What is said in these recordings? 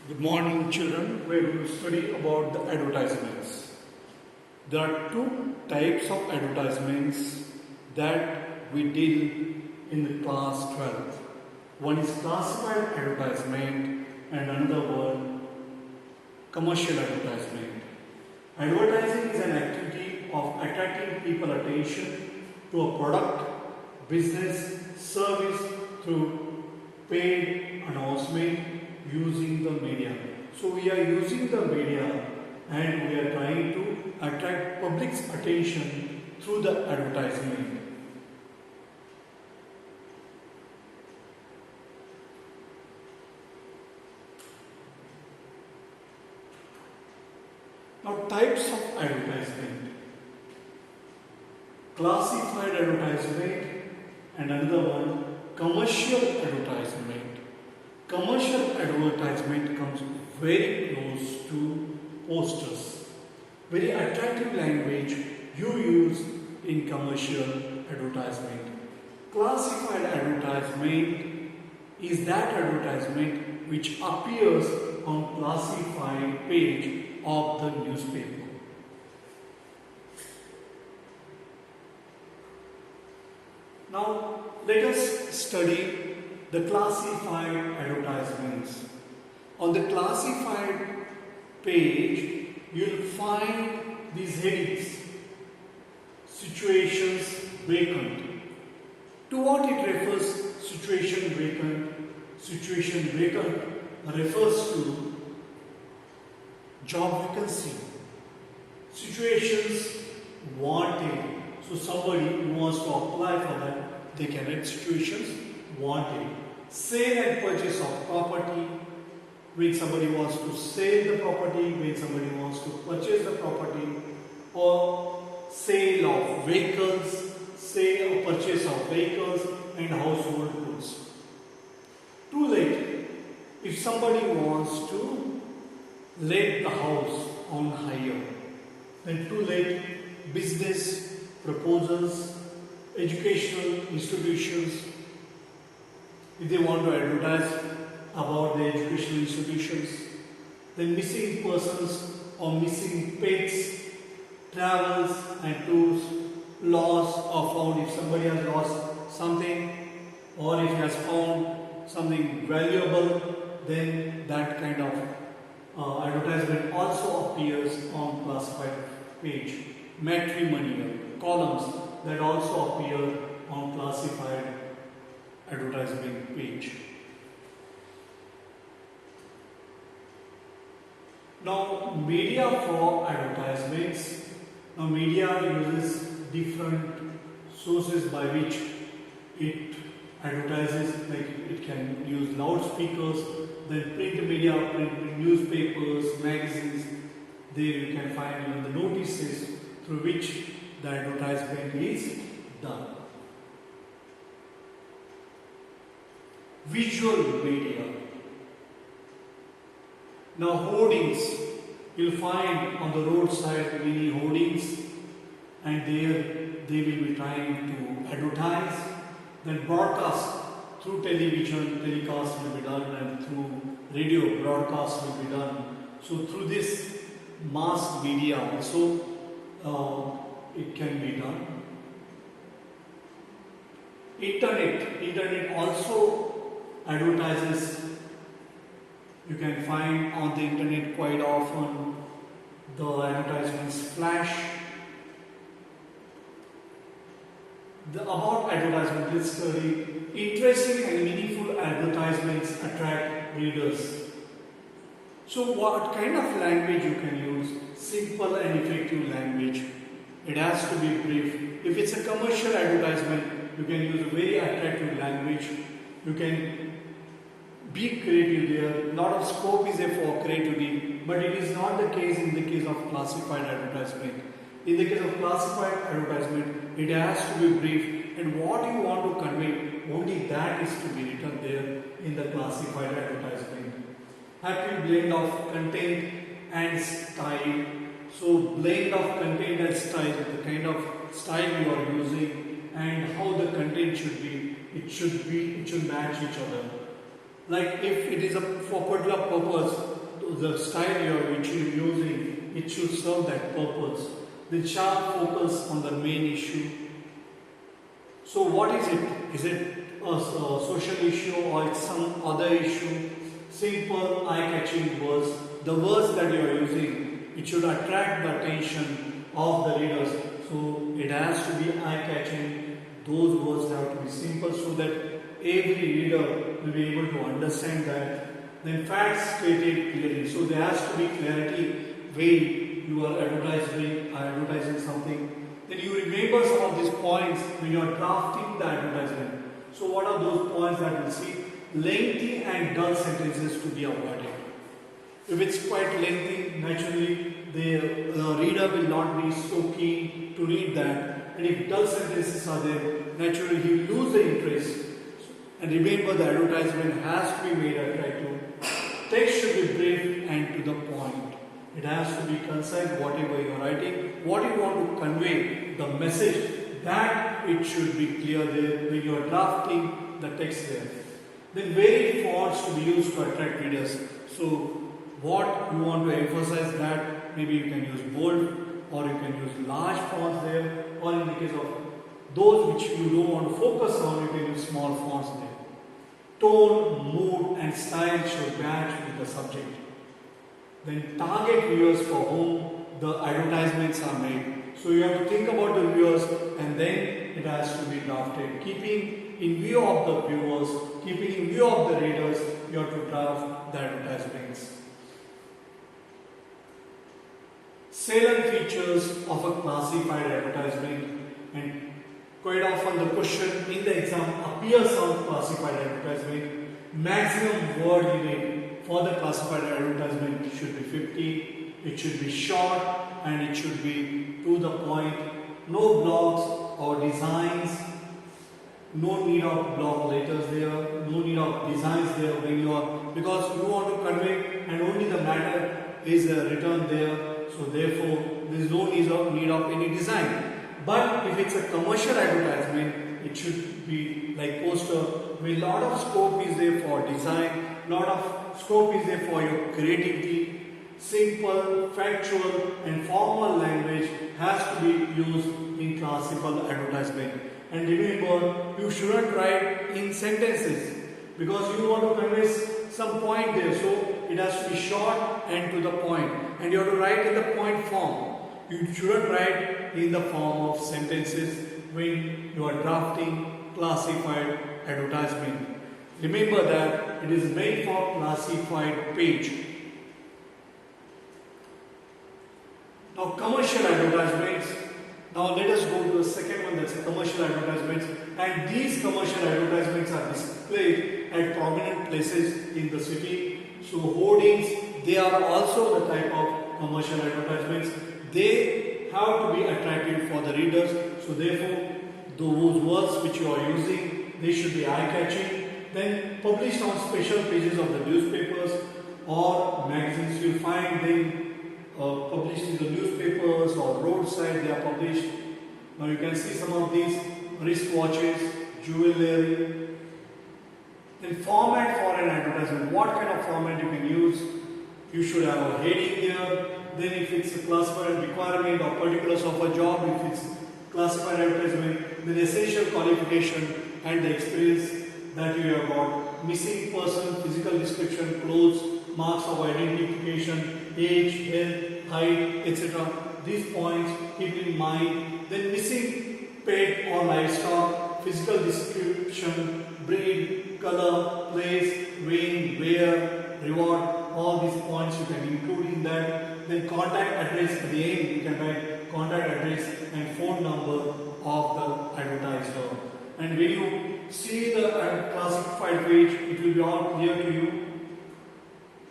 Good morning, children. We are going to study about the advertisements. There are two types of advertisements that we deal in the class 12th. One is classified advertisement and another one commercial advertisement. Advertising is an activity of attracting people attention to a product, business, service through paid announcement using the media. So we are using the media and we are trying to attract public's attention through the advertisement. Now, types of advertisement: classified advertisement and another one commercial advertisement. Commercial advertisement comes very close to posters. Very attractive language you use in commercial advertisement. Classified advertisement is that advertisement which appears on classified page of the newspaper. Now let us study the classified advertisements. On the classified page, you'll find these headings: situations vacant. To what it refers? Situation vacant. Situation vacant refers to job vacancy. Situations wanted. So somebody who wants to apply for that, they can add situations wanted. Sale and purchase of property, when somebody wants to sell the property, when somebody wants to purchase the property, or sale of vehicles, sale or purchase of vehicles and household goods. Too late, if somebody wants to let the house on hire, then too late, business proposals, educational institutions, if they want to advertise about the educational institutions, then missing persons or missing pets, travels and tours, lost or found. If somebody has lost something or if he has found something valuable, then that kind of advertisement also appears on classified page. Matrimonial columns that also appear on classified advertisement page. Now, media for advertisements. Now, media uses different sources by which it advertises. Like it can use loudspeakers, then print media, print newspapers, magazines. There you can find even the notices through which the advertisement is done. Visual media. Now, hoardings. You'll find on the roadside many hoardings, and there they will be trying to advertise. Then broadcast through television, telecast will be done, and through radio, broadcast will be done. So through this mass media also it can be done. Internet also advertises. You can find on the internet quite often the advertisements flash. About advertisement, let's study. Interesting and meaningful advertisements attract readers. So what kind of language you can use? Simple and effective language. It has to be brief. If it's a commercial advertisement, you can use a very attractive language. You can be creative there. A lot of scope is there for creativity, but it is not the case in the case of classified advertisement. In the case of classified advertisement, it has to be brief, and what you want to convey, only that is to be written there in the classified advertisement. Happy blend of content and style. So blend of content and style, the kind of style you are using and how the content should be. It should match each other. Like if it is for particular purpose, the style which you are using, it should serve that purpose. Then sharp focus on the main issue. So what is it? Is it a social issue or it's some other issue? Simple, eye-catching words. The words that you are using, it should attract the attention of the readers. So it has to be eye-catching. Those words have to be simple so that every reader will be able to understand that. Then facts stated clearly. So there has to be clarity when you are advertising something. Then you remember some of these points when you are drafting the advertisement. So what are those points that we'll see? Lengthy and dull sentences to be avoided. If it's quite lengthy, naturally the reader will not be so keen to read that. And if dull sentences are there, naturally he will lose the interest. And remember, the advertisement has to be made attractive. Text should be brief and to the point. It has to be concise, whatever you are writing, what you want to convey, the message, that it should be clear there when you are drafting the text there. Then varied fonts to be used to attract readers. So what you want to emphasize that maybe you can use bold or you can use large fonts there, or in the case of those which you don't want to focus on, you can use small fonts there. Tone, mood and style should match with the subject. Then target viewers for whom the advertisements are made. So you have to think about the viewers and then it has to be drafted. Keeping in view of the viewers, keeping in view of the readers, you have to draft the advertisements. Salient features of a classified advertisement, and quite often the question in the exam appears on classified advertisement. Maximum word limit for the classified advertisement should be 50. It should be short and it should be to the point. No blocks or designs. No need of block letters there. No need of designs there when you are, because you want to convey and only the matter is written there. So therefore, there is no need of any design. But if it's a commercial advertisement, it should be like poster, where a lot of scope is there for design, lot of scope is there for your creativity. Simple, factual and formal language has to be used in classical advertisement. And remember, you shouldn't write in sentences because you want to convey some point there. So it has to be short and to the point. And you have to write in the point form. You shouldn't write in the form of sentences when you are drafting classified advertisement. Remember that it is made for classified page. Now commercial advertisements. Now let us go to the second one, that's a commercial advertisements. And these commercial advertisements are displayed at prominent places in the city. So hoardings, they are also the type of commercial advertisements. They have to be attractive for the readers. So therefore, those words which you are using, they should be eye-catching. Then published on special pages of the newspapers or magazines. You'll find them published in the newspapers or roadside, they are published. Now you can see some of these wristwatches, jewelry. Then format for an advertisement. What kind of format you can use? You should have a heading here. Then if it's a classified requirement or particulars of a job, if it's classified advertisement, then essential qualification and the experience that you have got. Missing person, physical description, clothes, marks of identification, age, health, height, etc. These points keep in mind. Then missing pet or livestock, physical description, breed, color, place, when, where, reward, all these points you can include in that. Then contact address at the end, you can write contact address and phone number of the advertiser. And when you see the classified page, it will be all clear to you.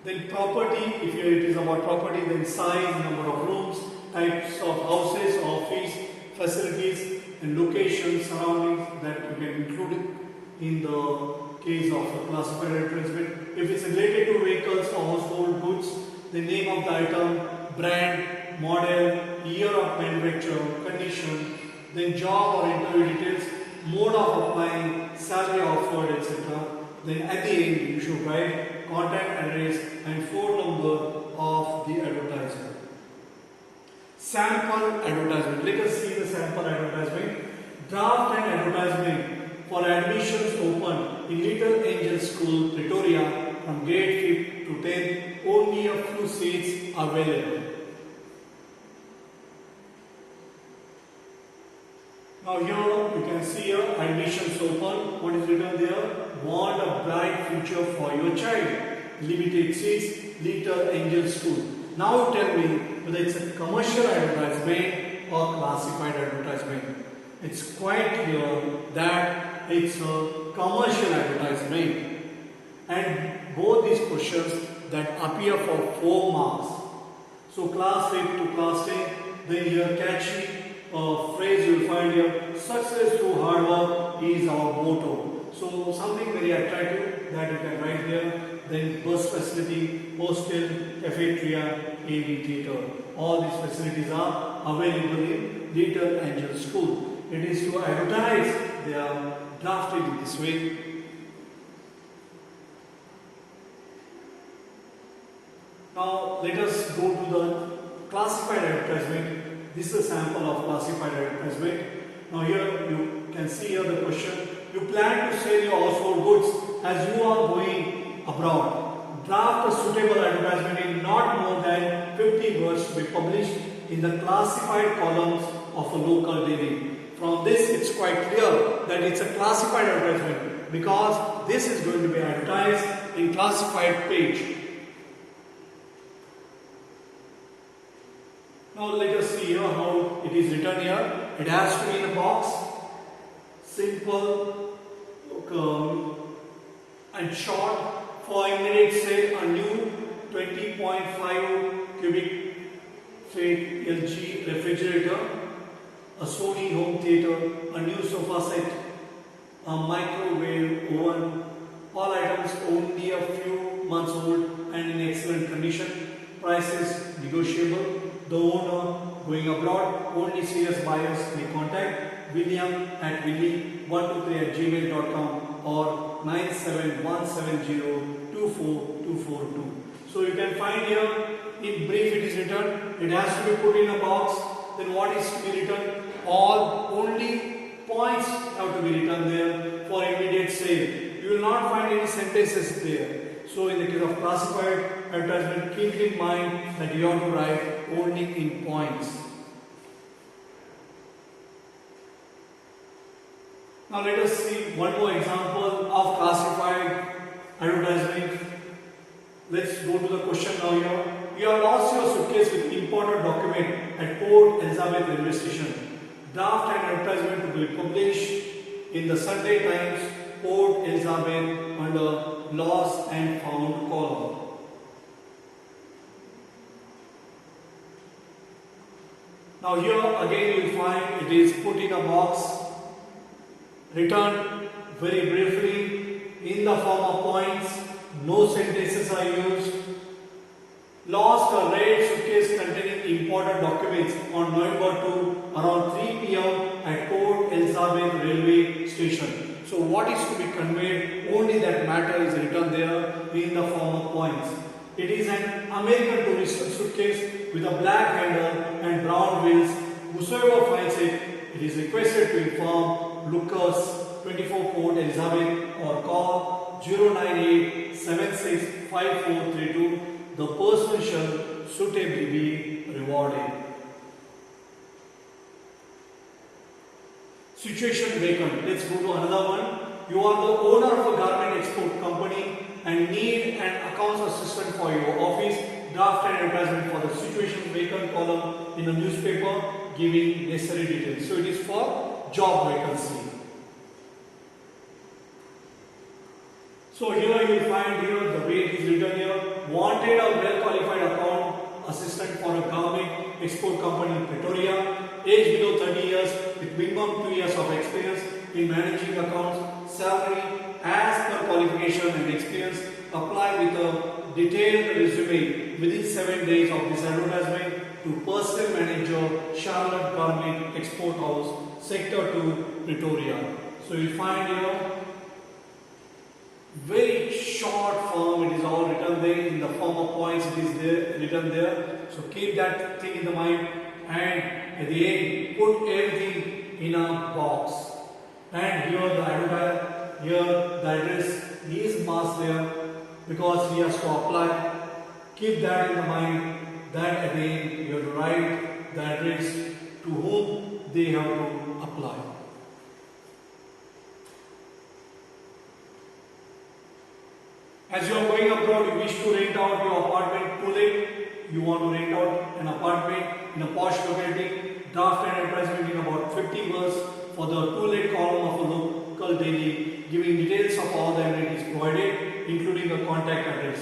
Then property, if it is about property, then size, number of rooms, types of houses, office, facilities, and locations, surroundings that you can include in the case of a classified advertisement. If it's related to vehicles or household goods, the name of the item, brand, model, year of manufacture, condition, then job or interview details, mode of applying, salary offered, etc. Then at the end you should write contact address and phone number of the advertisement. Sample advertisement. Let us see the sample advertisement. Draft an advertisement for admissions open in Little Angel School, Pretoria from grade 5th to 10th. Only a few seats available. Now here you can see here admissions open. What is written there? Want a bright future for your child. Limited seats, Little Angel School. Now tell me whether it's a commercial advertisement or classified advertisement. It's quite clear that it's a commercial advertisement. And both these questions that appear for 4 marks. So class 8 to class 10, then here catchy phrase you will find here, success through hard work is our motto. So something very attractive that you can write here. Then bus facility, hostel, cafeteria, AV theatre. All these facilities are available in Little Angel School. It is to advertise. They are drafted in this way. Now let us go to the classified advertisement. This is a sample of classified advertisement. Now here you can see here the question. You plan to sell your household goods as you are going abroad. Draft a suitable advertisement in not more than 50 words to be published in the classified columns of a local daily. From this it's quite clear that it's a classified advertisement because this is going to be advertised in classified page. Now let us see here how it is written here. It has to be in a box, simple and short. For immediate sale, a new 20.5 cubic feet LG refrigerator, a Sony home theater, a new sofa set, a microwave oven. All items only a few months old and in excellent condition. Prices negotiable. The owner going abroad. Only serious buyers may contact William at willy123@gmail.com or 97170242242. So you can find here in brief it is written. It has to be put in a box. Then what is to be written? Only points have to be written there for immediate sale. You will not find any sentences there. So in the case of classified advertisement, keep in mind that you have to write only in points. Now let us see one more example of classified advertisement. Let's go to the question now here. You have lost your suitcase with important document at Port Elizabeth railway station. Draft an advertisement to be published in the Sunday Times, Port Elizabeth under Lost and Found column. Now here again you will find it is put in a box, written very briefly in the form of points. No sentences are used. Lost a red suitcase containing important documents on November 2 around 3 p.m. at Port Elizabeth railway station. So what is to be conveyed, only that matter is written there in the form of points. It is an American tourist suitcase with a black handle and brown wheels. Whosoever finds it, it is requested to inform Lucas 24 Port Elizabeth or call 098 765432. The person shall suitably be rewarded. Situation vacant. Let's go to another one. You are the owner of a garment export company and need an accounts assistant for your office. Draft an advertisement for the situation vacant column in the newspaper giving necessary details. So it is for job vacancy. So here you will find here the way it is written here. Wanted a well qualified account assistant for a garment export company in Pretoria. Age below 30 years with minimum 2 years of experience in managing accounts. Salary as per qualification and experience. Apply with a detailed resume within 7 days of this advertisement to Personal Manager, Charlotte Garment Export House, Sector 2, Pretoria. So you find here very short form, it is all written there in the form of points, it is there written there. So keep that thing in the mind, and at the end put everything in a box. And here the advertiser, here the address is marked there because he has to apply. Keep that in the mind, that at the end you have to write the address to whom they have to apply. As you are going abroad, you wish to rent out your apartment too late. You want to rent out an apartment in a posh locality. Draft an advertisement in about 50 words for the too late column of a local daily, giving details of all the amenities provided, including a contact address.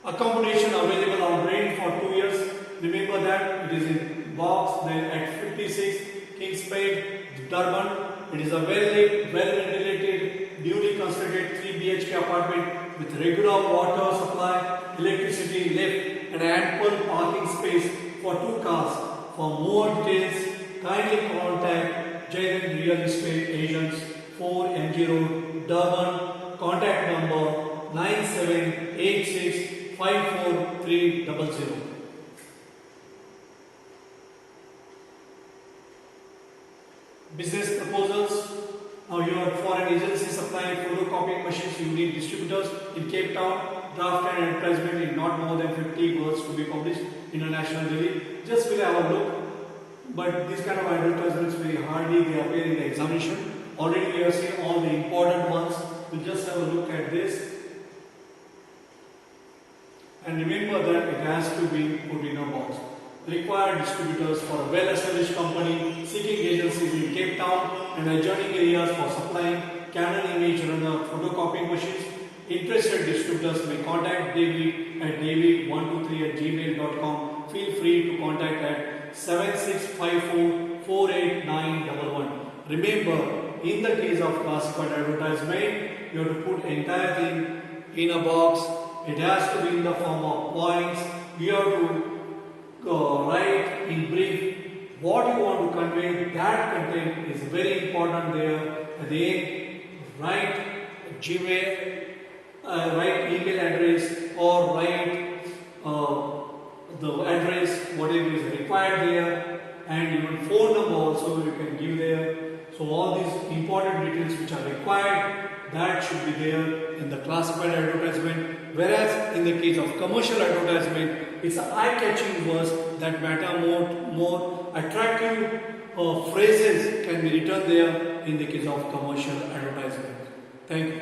Accommodation available on rent for 2 years. Remember that it is in box there at 56 Kingsmead, Durban. It is a well-lit, well-ventilated, newly constructed 3 BHK apartment with regular water supply, electricity, lift, and ample parking space for 2 cars. For more details, kindly contact Jagan Real Estate Agents, 4 MG Road, Durban. Contact number 9786 54300. Business proposals. Now you are for an agency supplying photocopying machines, you need distributors in Cape Town. Draft an advertisement in not more than 50 words to be published in a national daily. Just will have a look. But these kind of advertisements very hardly they appear in the examination. Already we have seen all the important ones. We'll just have a look at this. And remember that it has to be put in a box. Required distributors for a well-established company seeking agencies in Cape Town and adjoining areas for supplying Canon image runner photocopying machines. Interested distributors may contact David at david123@gmail.com. Feel free to contact at 7654 48911. Remember, in the case of classified advertisement, you have to put entire thing in a box. It has to be in the form of points. You have to write in brief what you want to convey. That content is very important there. At the end, write Gmail, write email address, or write the address, what it is required there, and even phone number also you can give there. So all these important details which are required, that should be there in the classified advertisement. Whereas in the case of commercial advertisement, it's eye-catching words that matter more attractive phrases can be written there in the case of commercial advertisement. Thank you.